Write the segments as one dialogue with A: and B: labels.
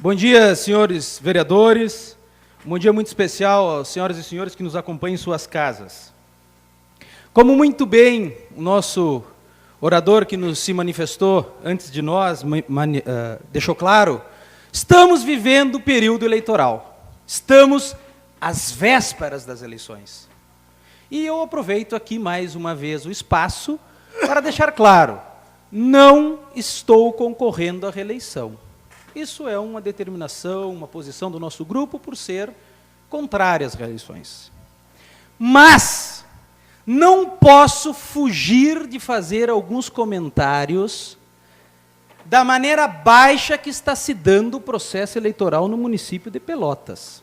A: Bom dia, senhores vereadores. Um bom dia muito especial aos senhoras e senhores que nos acompanham em suas casas. Como muito bem o nosso orador que nos se manifestou antes de nós deixou claro, estamos vivendo o período eleitoral. Estamos às vésperas das eleições. E eu aproveito aqui mais uma vez o espaço para deixar claro, não estou concorrendo à reeleição. Isso é uma determinação, uma posição do nosso grupo por ser contrária às reeleições. Mas não posso fugir de fazer alguns comentários da maneira baixa que está se dando o processo eleitoral no município de Pelotas.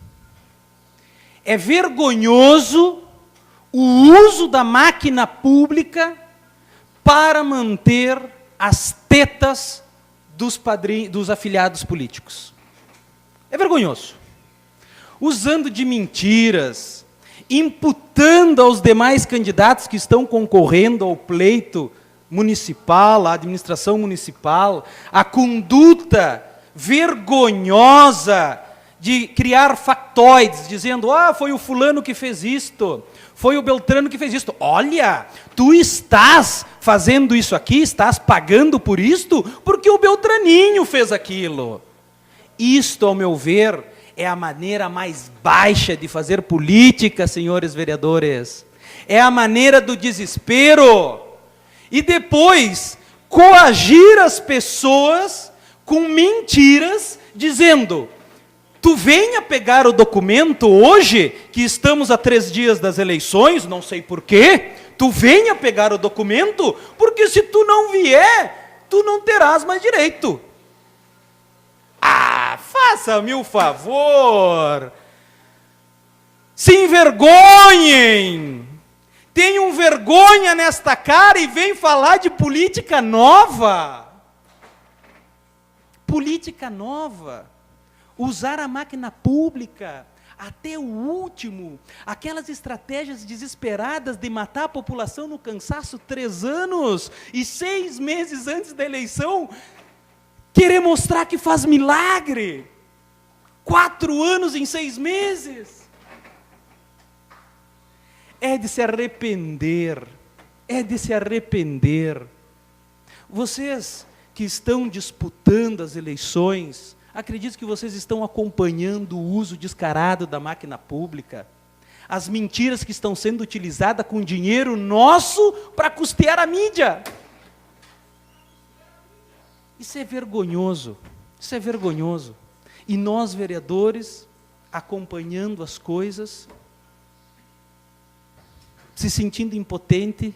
A: É vergonhoso o uso da máquina pública para manter as tetas dos afiliados políticos. É vergonhoso. Usando de mentiras, imputando aos demais candidatos que estão concorrendo ao pleito municipal, à administração municipal, a conduta vergonhosa de criar factoides, dizendo, foi o fulano que fez isto, foi o Beltrano que fez isto. Olha, tu estás fazendo isso aqui, estás pagando por isto, porque o Beltraninho fez aquilo. Isto, ao meu ver, é a maneira mais baixa de fazer política, senhores vereadores. É a maneira do desespero. E depois, coagir as pessoas com mentiras, dizendo, tu venha pegar o documento hoje, que estamos a 3 dias das eleições, não sei porquê, tu venha pegar o documento, porque se tu não vier, tu não terás mais direito. Faça-me o favor. Se envergonhem. Tenham vergonha nesta cara e vem falar de política nova. Política nova. Usar a máquina pública até o último, aquelas estratégias desesperadas de matar a população no cansaço 3 anos e 6 meses antes da eleição, querer mostrar que faz milagre. 4 anos em 6 meses. É de se arrepender, é de se arrepender. Vocês que estão disputando as eleições, acredito que vocês estão acompanhando o uso descarado da máquina pública, as mentiras que estão sendo utilizadas com dinheiro nosso para custear a mídia. Isso é vergonhoso, isso é vergonhoso. E nós, vereadores, acompanhando as coisas, se sentindo impotente.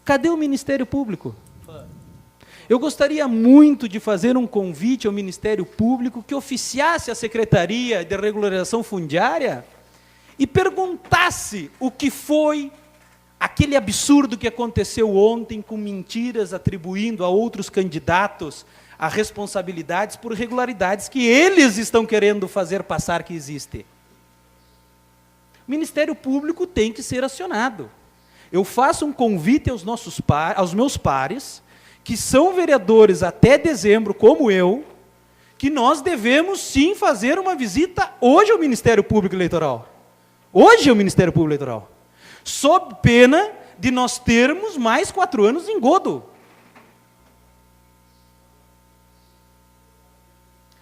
A: Cadê o Ministério Público? Eu gostaria muito de fazer um convite ao Ministério Público que oficiasse a Secretaria de Regularização Fundiária e perguntasse o que foi aquele absurdo que aconteceu ontem com mentiras atribuindo a outros candidatos a responsabilidades por irregularidades que eles estão querendo fazer passar que existe. O Ministério Público tem que ser acionado. Eu faço um convite aos meus pares, que são vereadores até dezembro, como eu, que nós devemos sim fazer uma visita hoje ao Ministério Público Eleitoral. Hoje ao Ministério Público Eleitoral. Sob pena de nós termos mais 4 anos em engodo.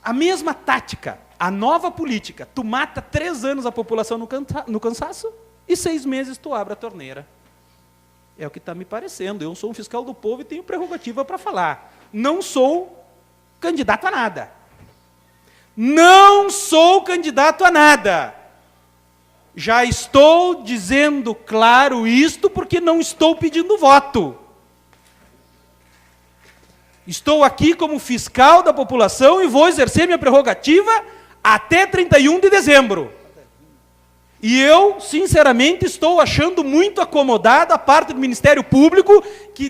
A: A mesma tática, a nova política, tu mata 3 anos a população no cansaço e 6 meses tu abre a torneira. É o que está me parecendo. Eu sou um fiscal do povo e tenho prerrogativa para falar. Não sou candidato a nada. Não sou candidato a nada. Já estou dizendo claro isto porque não estou pedindo voto. Estou aqui como fiscal da população e vou exercer minha prerrogativa até 31 de dezembro. E eu, sinceramente, estou achando muito acomodada a parte do Ministério Público que,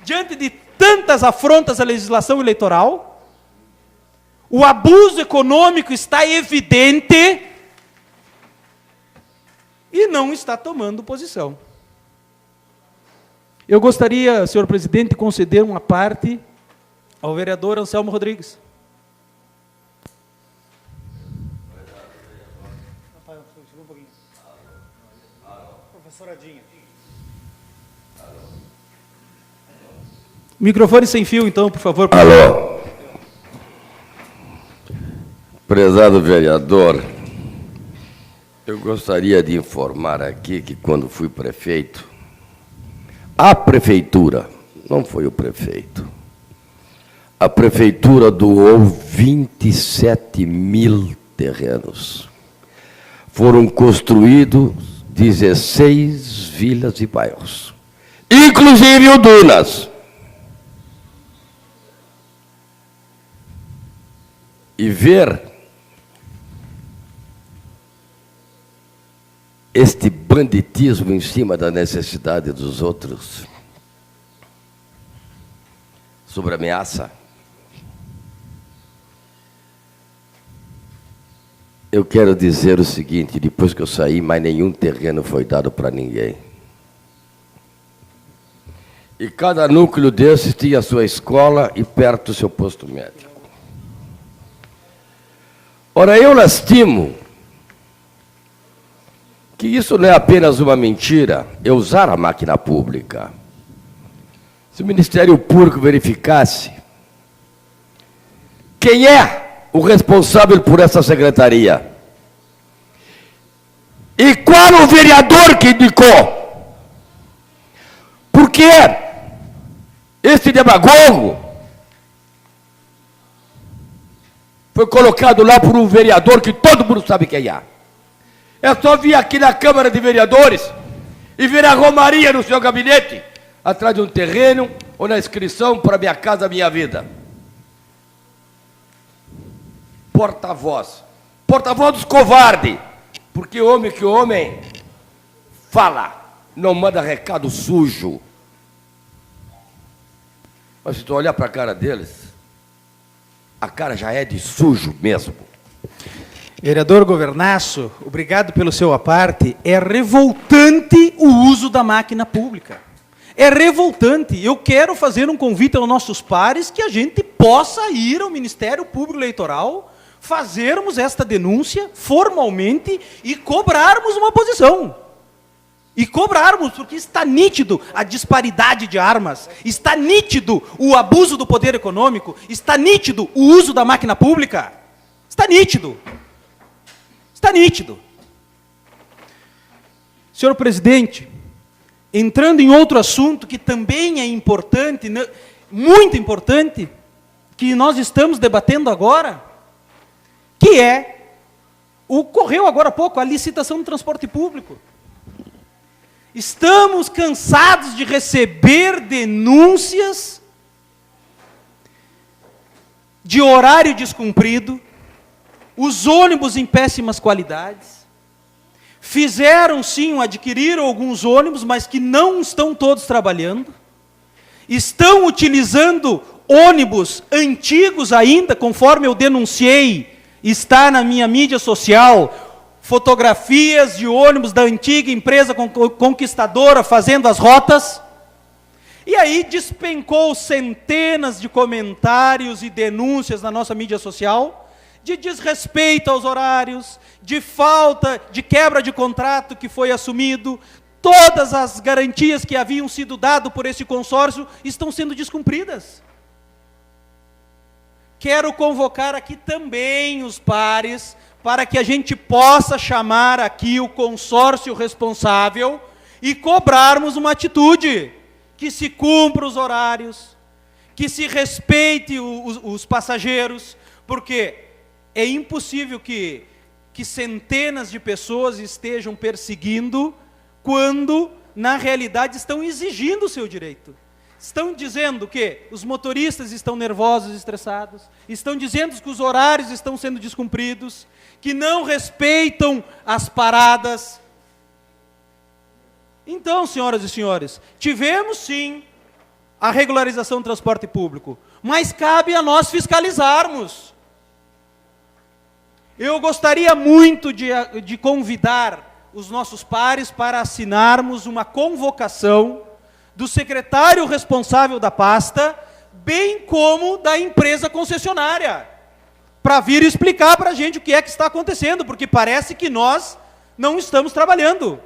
A: diante de tantas afrontas à legislação eleitoral, o abuso econômico está evidente e não está tomando posição. Eu gostaria, senhor presidente, de conceder uma parte ao vereador Anselmo Rodrigues. Professora Dinha. Microfone sem fio, então, por favor.
B: Alô. Prezado vereador, eu gostaria de informar aqui que, quando fui prefeito, a prefeitura, não foi o prefeito, a prefeitura doou 27 mil terrenos. Foram construídos 16 vilas e bairros, inclusive o Dunas. E ver este banditismo em cima da necessidade dos outros, sobre ameaça, eu quero dizer o seguinte: depois que eu saí, mais nenhum terreno foi dado para ninguém. E cada núcleo desses tinha sua escola e perto o seu posto médico. Ora, eu lastimo que isso não é apenas uma mentira, é usar a máquina pública. Se o Ministério Público verificasse quem é o responsável por essa secretaria e qual o vereador que indicou, porque esse demagogo foi colocado lá por um vereador que todo mundo sabe quem é. É só vir aqui na Câmara de Vereadores e ver a romaria no seu gabinete, atrás de um terreno ou na inscrição para Minha Casa Minha Vida. Porta-voz. Porta-voz dos covardes. Porque homem que homem fala, não manda recado sujo. Mas se tu olhar para a cara deles, a cara já é de sujo mesmo.
A: Vereador Governaço, obrigado pelo seu aparte. É revoltante o uso da máquina pública. É revoltante. Eu quero fazer um convite aos nossos pares que a gente possa ir ao Ministério Público Eleitoral, fazermos esta denúncia formalmente e cobrarmos uma posição. E cobrarmos, porque está nítido a disparidade de armas, está nítido o abuso do poder econômico, está nítido o uso da máquina pública. Está nítido. Está nítido. Senhor presidente, entrando em outro assunto que também é importante, muito importante, que nós estamos debatendo agora, que ocorreu agora há pouco, a licitação do transporte público. Estamos cansados de receber denúncias de horário descumprido, os ônibus em péssimas qualidades. Adquiriram alguns ônibus, mas que não estão todos trabalhando. Estão utilizando ônibus antigos ainda, conforme eu denunciei, está na minha mídia social, fotografias de ônibus da antiga empresa conquistadora fazendo as rotas. E aí despencou centenas de comentários e denúncias na nossa mídia social de desrespeito aos horários, de falta, de quebra de contrato que foi assumido. Todas as garantias que haviam sido dadas por esse consórcio estão sendo descumpridas. Quero convocar aqui também os pares para que a gente possa chamar aqui o consórcio responsável e cobrarmos uma atitude, que se cumpra os horários, que se respeite os passageiros, porque é impossível que centenas de pessoas estejam perseguindo quando, na realidade, estão exigindo o seu direito. Estão dizendo que os motoristas estão nervosos e estressados, estão dizendo que os horários estão sendo descumpridos, que não respeitam as paradas. Então, senhoras e senhores, tivemos sim a regularização do transporte público, mas cabe a nós fiscalizarmos. Eu gostaria muito de convidar os nossos pares para assinarmos uma convocação do secretário responsável da pasta, bem como da empresa concessionária, para vir explicar para a gente o que é que está acontecendo, porque parece que nós não estamos trabalhando.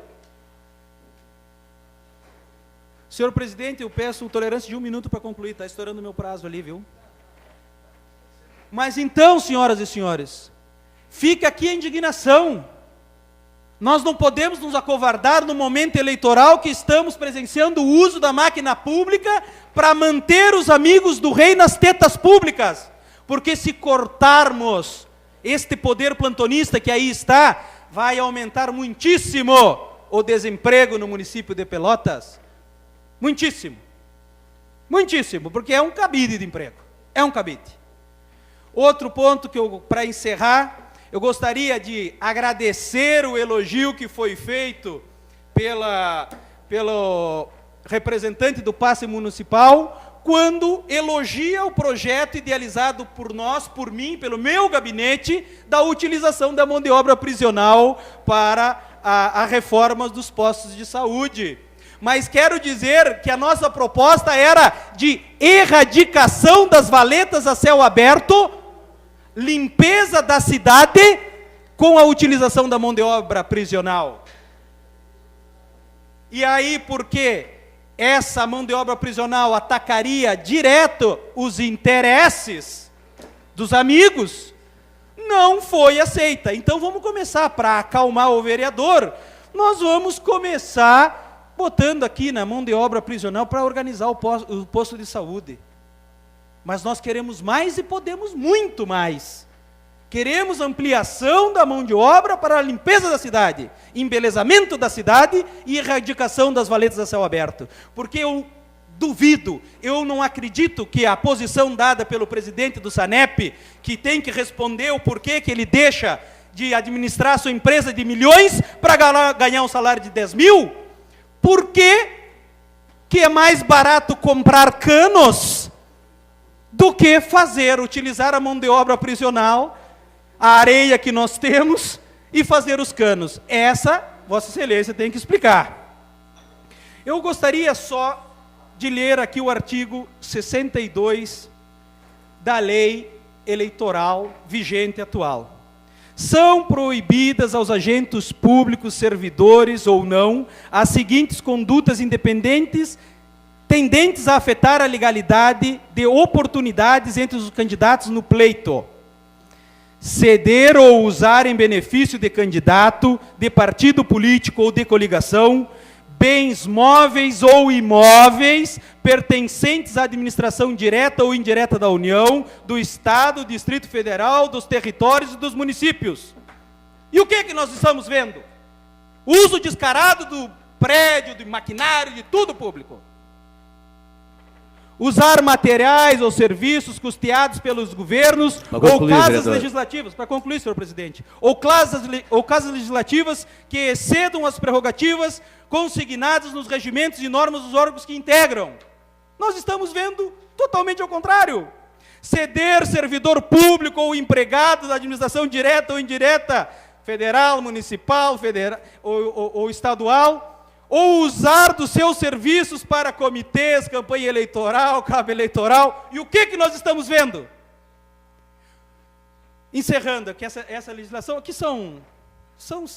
A: Senhor presidente, eu peço tolerância de 1 minuto para concluir, está estourando o meu prazo ali, viu? Mas então, senhoras e senhores, fica aqui a indignação. Nós não podemos nos acovardar no momento eleitoral que estamos presenciando o uso da máquina pública para manter os amigos do rei nas tetas públicas. Porque se cortarmos este poder plantonista que aí está, vai aumentar muitíssimo o desemprego no município de Pelotas. Muitíssimo. Muitíssimo, porque é um cabide de emprego. É um cabide. Outro ponto que para encerrar, eu gostaria de agradecer o elogio que foi feito pelo representante do passe municipal, quando elogia o projeto idealizado por nós, por mim, pelo meu gabinete, da utilização da mão de obra prisional para a reforma dos postos de saúde. Mas quero dizer que a nossa proposta era de erradicação das valetas a céu aberto, limpeza da cidade com a utilização da mão de obra prisional. E aí, porque essa mão de obra prisional atacaria direto os interesses dos amigos, não foi aceita. Então vamos começar, para acalmar o vereador, nós vamos começar botando aqui na mão de obra prisional para organizar o posto de saúde. Mas nós queremos mais e podemos muito mais. Queremos ampliação da mão de obra para a limpeza da cidade, embelezamento da cidade e erradicação das valetas a céu aberto. Porque eu duvido, eu não acredito que a posição dada pelo presidente do SANEP, que tem que responder o porquê que ele deixa de administrar a sua empresa de milhões para ganhar um salário de 10 mil, por que é mais barato comprar canos do que utilizar a mão de obra prisional, a areia que nós temos, e fazer os canos. Essa, Vossa Excelência tem que explicar. Eu gostaria só de ler aqui o artigo 62 da lei eleitoral vigente atual. São proibidas aos agentes públicos, servidores ou não, as seguintes condutas independentes tendentes a afetar a legalidade de oportunidades entre os candidatos no pleito: ceder ou usar em benefício de candidato, de partido político ou de coligação, bens móveis ou imóveis pertencentes à administração direta ou indireta da União, do Estado, do Distrito Federal, dos territórios e dos municípios. E o que nós estamos vendo? Uso descarado do prédio, do maquinário, de tudo público. Usar materiais ou serviços custeados pelos governos ou casas legislativas, para concluir, senhor presidente, ou casas legislativas que excedam as prerrogativas consignadas nos regimentos e normas dos órgãos que integram. Nós estamos vendo totalmente ao contrário. Ceder servidor público ou empregado da administração direta ou indireta, federal, municipal, ou estadual, ou usar dos seus serviços para comitês, campanha eleitoral, cabo eleitoral. E o que nós estamos vendo? Encerrando, que essa legislação aqui são 5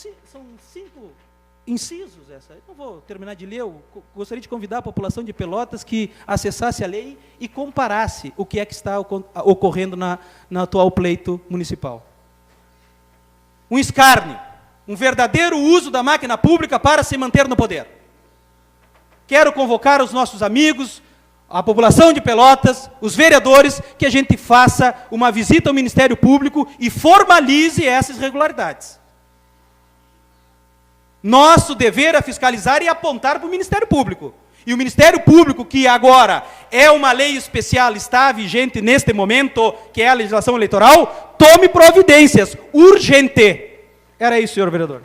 A: incisos. Eu não vou terminar de ler, eu gostaria de convidar a população de Pelotas que acessasse a lei e comparasse o que é que está ocorrendo na atual pleito municipal. Um escárnio. Um verdadeiro uso da máquina pública para se manter no poder. Quero convocar os nossos amigos, a população de Pelotas, os vereadores, que a gente faça uma visita ao Ministério Público e formalize essas irregularidades. Nosso dever é fiscalizar e apontar para o Ministério Público. E o Ministério Público, que agora é uma lei especial, está vigente neste momento, que é a legislação eleitoral, tome providências, urgente. Era isso, senhor vereador.